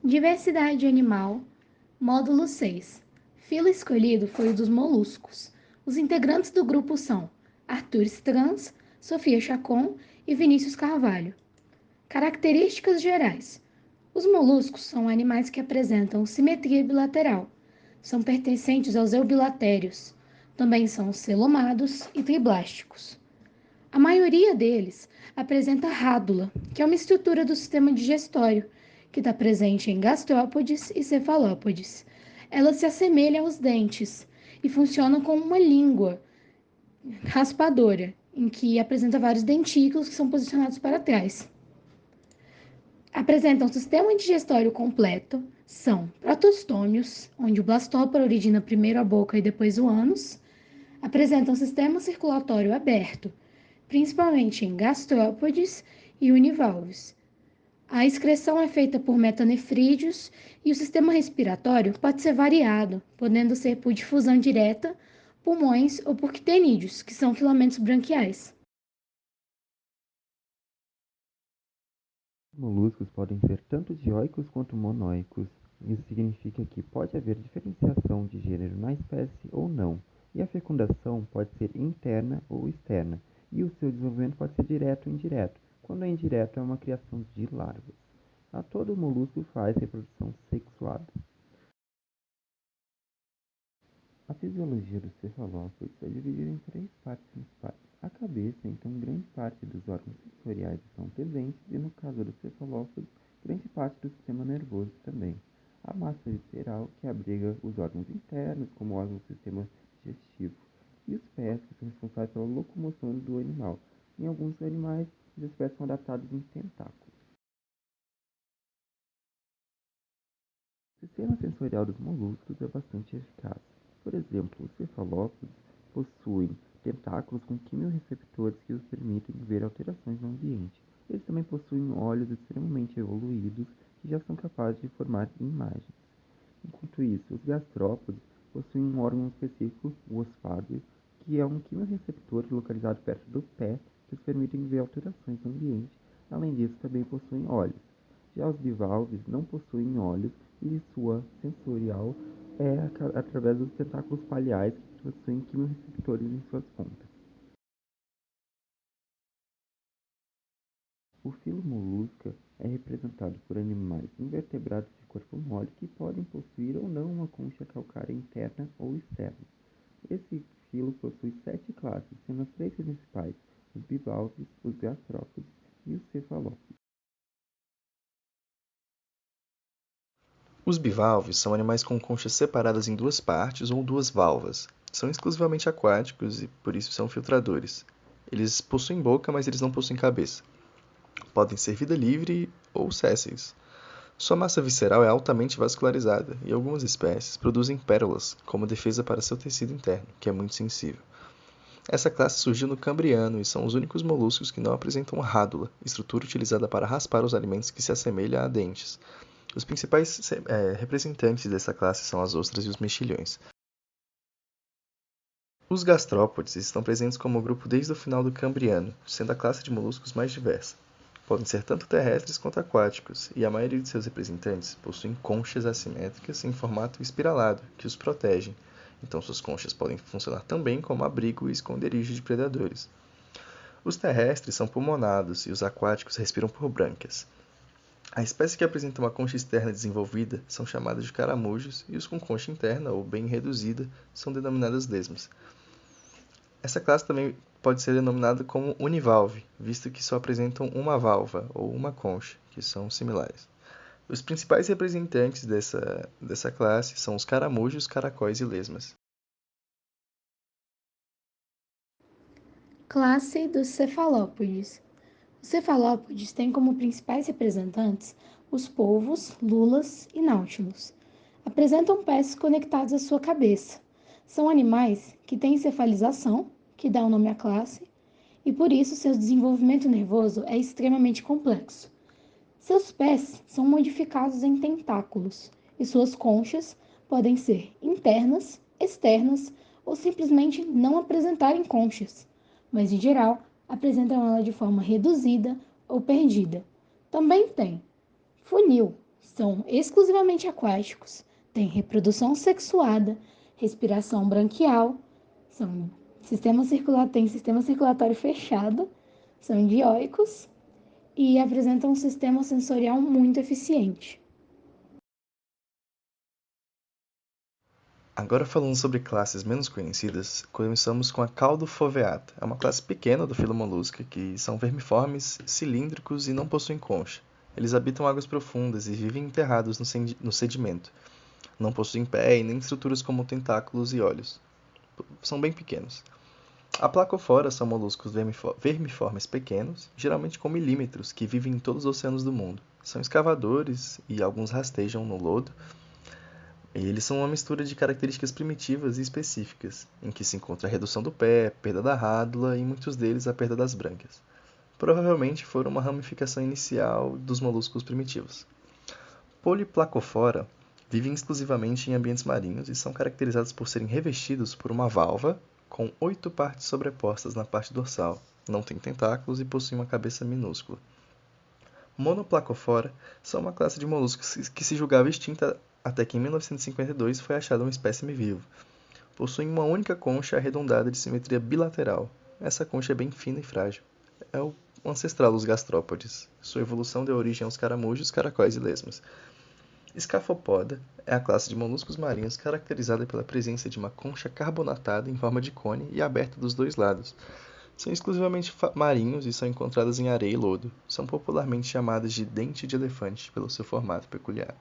Diversidade animal, módulo 6. Filo escolhido foi o dos moluscos. Os integrantes do grupo são Arthur Strans, Sofia Chacon e Vinícius Carvalho. Características gerais. Os moluscos são animais que apresentam simetria bilateral. São pertencentes aos eubilatérios. Também são celomados e triblásticos. A maioria deles apresenta rádula, que é uma estrutura do sistema digestório, que está presente em gastrópodes e cefalópodes. Ela se assemelha aos dentes e funciona como uma língua raspadora, em que apresenta vários dentículos que são posicionados para trás. Apresentam um sistema digestório completo, são protostômios, onde o blastópora origina primeiro a boca e depois o ânus. Apresentam um sistema circulatório aberto, principalmente em gastrópodes e univalves. A excreção é feita por metanefrídeos e o sistema respiratório pode ser variado, podendo ser por difusão direta, pulmões ou por quitenídeos, que são filamentos branquiais. Os moluscos podem ser tanto dioicos quanto monoicos. Isso significa que pode haver diferenciação de gênero na espécie ou não, e a fecundação pode ser interna ou externa, e o seu desenvolvimento pode ser direto ou indireto. Quando é indireto, é uma criação de larvas. A todo molusco faz reprodução sexuada. A fisiologia dos cefalópodes é dividida em três partes principais. A cabeça, então, grande parte dos órgãos sensoriais estão presentes e, no caso dos cefalópodes, grande parte do sistema nervoso também. A massa visceral, que abriga os órgãos internos, como órgãos do sistema digestivo, e os pés, que são responsáveis pela locomoção do animal. Em alguns animais, os pés são adaptados em tentáculos. O sistema sensorial dos moluscos é bastante eficaz. Por exemplo, os cefalópodes possuem tentáculos com quimiorreceptores que os permitem ver alterações no ambiente. Eles também possuem olhos extremamente evoluídos que já são capazes de formar imagens. Enquanto isso, os gastrópodes possuem um órgão específico, o ospádio, que é um quimiorreceptor localizado perto do pé que os permitem ver alterações no ambiente. Além disso, também possuem olhos. Já os bivalves não possuem olhos e sua sensorial é através dos tentáculos paliais que possuem quimiorreceptores em suas pontas. O filo Molusca é representado por animais invertebrados de corpo mole que podem possuir ou não uma concha calcária interna ou externa. Esse filo possui 7 classes, sendo as 3 principais: os bivalves, os gastrópodes e os cefalópodes. Os bivalves são animais com conchas separadas em duas partes ou duas valvas. São exclusivamente aquáticos e por isso são filtradores. Eles possuem boca, mas eles não possuem cabeça. Podem ser vida livre ou sésseis. Sua massa visceral é altamente vascularizada e algumas espécies produzem pérolas como defesa para seu tecido interno, que é muito sensível. Essa classe surgiu no Cambriano e são os únicos moluscos que não apresentam rádula, estrutura utilizada para raspar os alimentos que se assemelha a dentes. Os principais representantes dessa classe são as ostras e os mexilhões. Os gastrópodes estão presentes como grupo desde o final do Cambriano, sendo a classe de moluscos mais diversa. Podem ser tanto terrestres quanto aquáticos, e a maioria de seus representantes possuem conchas assimétricas em formato espiralado, que os protegem. Então suas conchas podem funcionar também como abrigo e esconderijo de predadores. Os terrestres são pulmonados e os aquáticos respiram por brânquias. A espécie que apresenta uma concha externa desenvolvida são chamadas de caramujos e os com concha interna ou bem reduzida são denominadas lesmas. Essa classe também pode ser denominada como univalve, visto que só apresentam uma valva ou uma concha, que são similares. Os principais representantes dessa classe são os caramujos, caracóis e lesmas. Classe dos cefalópodes. Os cefalópodes têm como principais representantes os polvos, lulas e náutilos. Apresentam pés conectados à sua cabeça. São animais que têm encefalização, que dá o nome à classe, e por isso seu desenvolvimento nervoso é extremamente complexo. Seus pés são modificados em tentáculos e suas conchas podem ser internas, externas ou simplesmente não apresentarem conchas, mas em geral apresentam ela de forma reduzida ou perdida. Também tem funil, São exclusivamente aquáticos, têm reprodução sexuada, respiração branquial, têm sistema circulatório fechado, são dioicos e apresentam um sistema sensorial muito eficiente. Agora falando sobre classes menos conhecidas, começamos com a Caudofoveata. É uma classe pequena do filo Mollusca que são vermiformes, cilíndricos e não possuem concha. Eles habitam águas profundas e vivem enterrados no sedimento. Não possuem pé e nem estruturas como tentáculos e olhos. São bem pequenos. A Placofora são moluscos vermiformes pequenos, geralmente com milímetros, que vivem em todos os oceanos do mundo. São escavadores e alguns rastejam no lodo. E eles são uma mistura de características primitivas e específicas, em que se encontra a redução do pé, perda da rádula e, em muitos deles, a perda das brânquias. Provavelmente foram uma ramificação inicial dos moluscos primitivos. Polyplacofora vivem exclusivamente em ambientes marinhos e são caracterizados por serem revestidos por uma valva com 8 partes sobrepostas na parte dorsal, não têm tentáculos e possuem uma cabeça minúscula. Monoplacofora são uma classe de moluscos que se julgava extinta até que em 1952 foi achado um espécime vivo. Possuem uma única concha arredondada de simetria bilateral. Essa concha é bem fina e frágil. É o ancestral dos gastrópodes. Sua evolução deu origem aos caramujos, caracóis e lesmas. Scafopoda é a classe de moluscos marinhos caracterizada pela presença de uma concha carbonatada em forma de cone e aberta dos dois lados. São exclusivamente marinhos e são encontradas em areia e lodo. São popularmente chamadas de dente de elefante pelo seu formato peculiar.